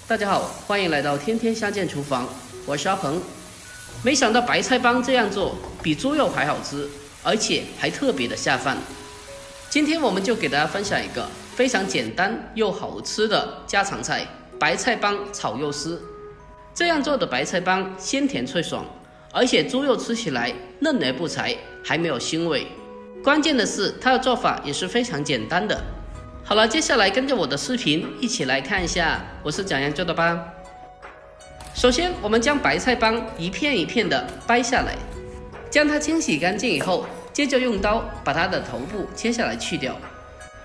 大家好，欢迎来到天天相见厨房，我是阿鹏。没想到白菜帮这样做比猪肉还好吃，而且还特别的下饭。今天我们就给大家分享一个非常简单又好吃的家常菜——白菜帮炒肉丝。这样做的白菜帮鲜甜脆爽，而且猪肉吃起来嫩而不柴，还没有腥味。关键的是，它的做法也是非常简单的。好了，接下来跟着我的视频一起来看一下我是怎样做的吧。首先，我们将白菜帮一片一片的掰下来，将它清洗干净以后，接着用刀把它的头部切下来去掉。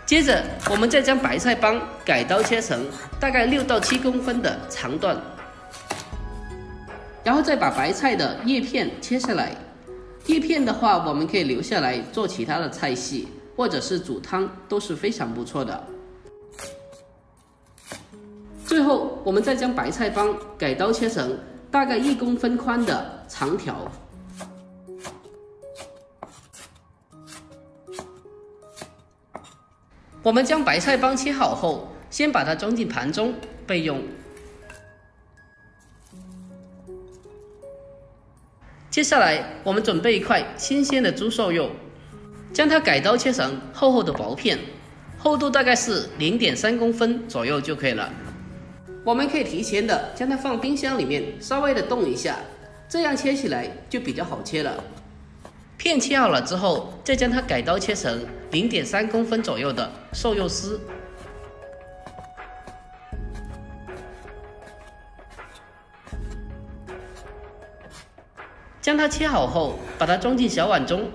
接着，我们再将白菜帮改刀切成大概6到7公分的长段，然后再把白菜的叶片切下来。叶片的话，我们可以留下来做其他的菜系，或者是煮汤都是非常不错的。最后，我们再将白菜帮改刀切成大概1公分宽的长条。我们将白菜帮切好后，先把它装进盘中备用。接下来，我们准备一块新鲜的猪瘦肉，将它改刀切成厚厚的薄片，厚度大概是0.3公分左右就可以了。我们可以提前的将它放冰箱里面稍微的冻一下，这样切起来就比较好切了。片切好了之后，再将它改刀切成0.3公分左右的瘦肉丝。将它切好后，把它装进小碗中。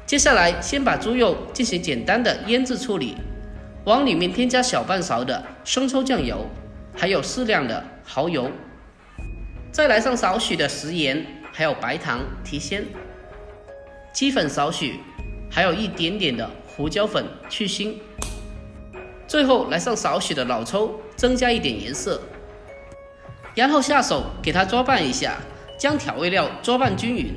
接下来，先把猪肉进行简单的腌制处理，往里面添加小半勺的生抽酱油，还有适量的蚝油，再来上少许的食盐，还有白糖提鲜，鸡粉少许，还有一点点的胡椒粉去腥。最后来上少许的老抽，增加一点颜色，然后下手给它抓拌一下。将调味料抓拌均匀，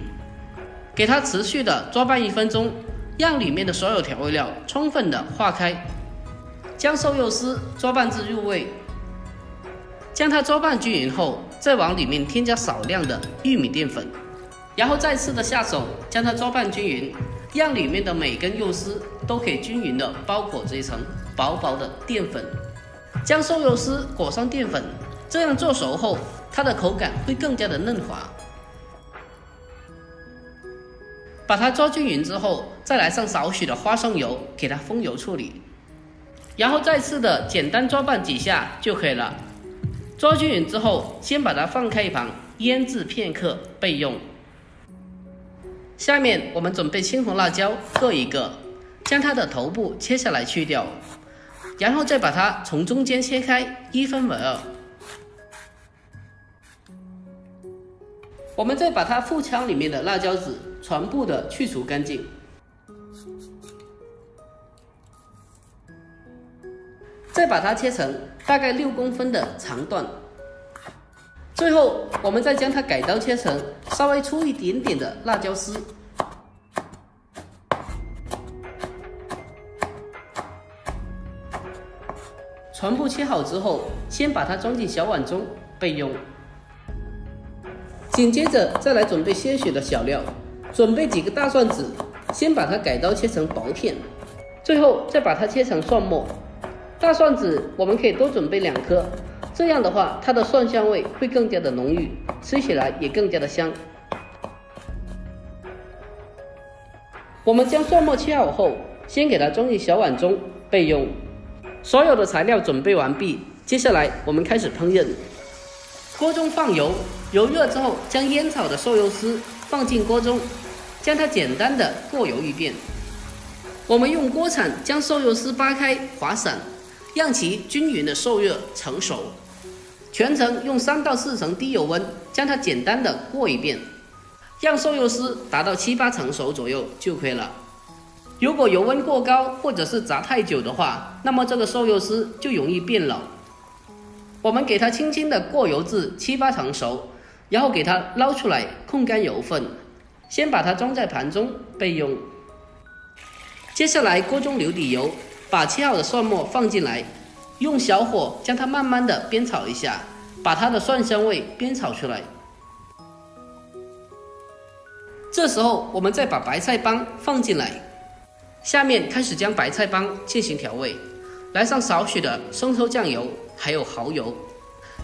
给它持续的抓拌1分钟，让里面的所有调味料充分的化开。将瘦肉丝抓拌至入味，将它抓拌均匀后，再往里面添加少量的玉米淀粉，然后再次的下手将它抓拌均匀，让里面的每根肉丝都可以均匀的包裹这一层薄薄的淀粉。将瘦肉丝裹上淀粉，这样做熟后，它的口感会更加的嫩滑。把它抓均匀之后，再来上少许的花生油，给它封油处理，然后再次的简单抓拌几下就可以了。抓均匀之后，先把它放开一旁，腌制片刻备用。下面我们准备青红辣椒各1个，将它的头部切下来去掉，然后再把它从中间切开，1分为2。我们再把它腹腔里面的辣椒籽全部的去除干净，再把它切成大概6公分的长段。最后，我们再将它改刀切成稍微粗一点点的辣椒丝。全部切好之后，先把它装进小碗中备用。紧接着再来准备些许的小料，准备几个大蒜籽，先把它改刀切成薄片，最后再把它切成蒜末。大蒜籽我们可以多准备2颗，这样的话它的蒜香味会更加的浓郁，吃起来也更加的香。我们将蒜末切好后，先给它装进小碗中备用。所有的材料准备完毕，接下来我们开始烹饪。锅中放油，油热之后，将腌炒的瘦肉丝放进锅中，将它简单的过油一遍。我们用锅铲将瘦肉丝扒开划散，让其均匀的受热成熟。全程用3到4成低油温，将它简单的过一遍，让瘦肉丝达到7、8成熟左右就可以了。如果油温过高或者是炸太久的话，那么这个瘦肉丝就容易变老。我们给它轻轻的过油至7、8成熟，然后给它捞出来控干油分，先把它装在盘中备用。接下来锅中留底油，把切好的蒜末放进来，用小火将它慢慢的煸炒一下，把它的蒜香味煸炒出来。这时候我们再把白菜帮放进来，下面开始将白菜帮进行调味，来上少许的生抽酱油，还有蚝油，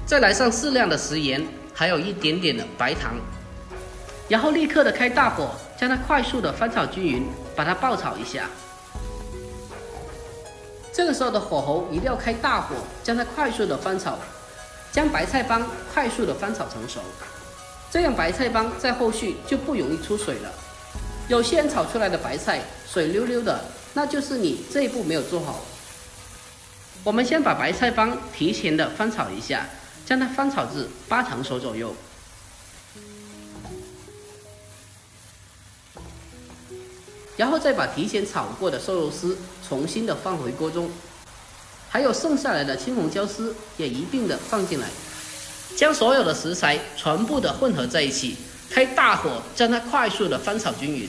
再来上适量的食盐，还有一点点的白糖，然后立刻的开大火，将它快速的翻炒均匀，把它爆炒一下。这个时候的火候一定要开大火，将它快速的翻炒，将白菜帮快速的翻炒成熟，这样白菜帮在后续就不容易出水了。有些人炒出来的白菜水溜溜的，那就是你这一步没有做好。我们先把白菜帮提前的翻炒一下，将它翻炒至8成熟左右。然后再把提前炒过的瘦肉丝重新的放回锅中，还有剩下来的青红椒丝也一并的放进来，将所有的食材全部的混合在一起，开大火将它快速的翻炒均匀，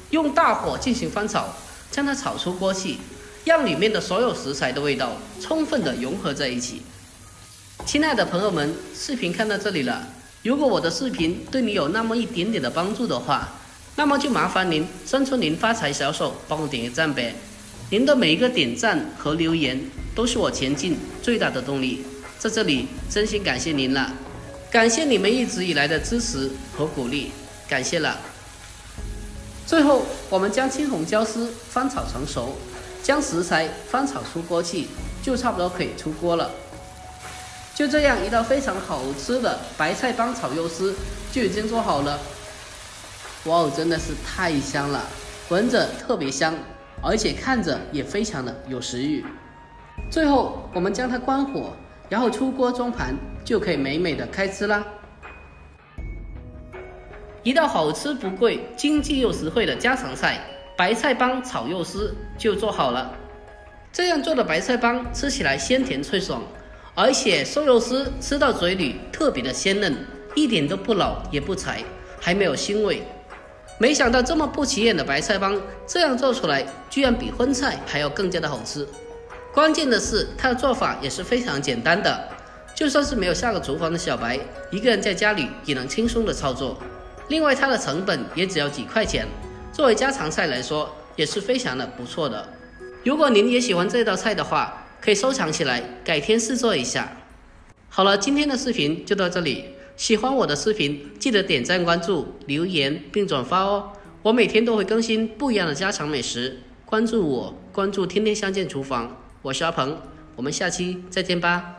用大火进行翻炒，将它炒出锅气，让里面的所有食材的味道充分的融合在一起。亲爱的朋友们，视频看到这里了，如果我的视频对你有那么一点点的帮助的话，那么就麻烦您伸出您发财小手帮我点个赞呗，您的每一个点赞和留言都是我前进最大的动力，在这里真心感谢您了，感谢你们一直以来的支持和鼓励，感谢了。最后我们将青红椒丝翻炒成熟，将食材翻炒出锅气，就差不多可以出锅了。就这样一道非常好吃的白菜帮炒肉丝就已经做好了。哇哦，真的是太香了，闻着特别香，而且看着也非常的有食欲。最后我们将它关火，然后出锅装盘，就可以美美的开吃啦。一道好吃不贵、经济又实惠的家常菜——白菜帮炒肉丝就做好了。这样做的白菜帮吃起来鲜甜脆爽，而且瘦肉丝吃到嘴里特别的鲜嫩，一点都不老也不柴，还没有腥味。没想到这么不起眼的白菜帮，这样做出来居然比荤菜还要更加的好吃。关键的是它的做法也是非常简单的，就算是没有下过厨房的小白，一个人在家里也能轻松的操作。另外它的成本也只要几块钱，作为家常菜来说也是非常的不错的。如果您也喜欢这道菜的话，可以收藏起来，改天试做一下。好了，今天的视频就到这里。喜欢我的视频，记得点赞、关注、留言并转发哦！我每天都会更新不一样的家常美食，关注我，关注天天相见厨房，我是阿鹏，我们下期再见吧。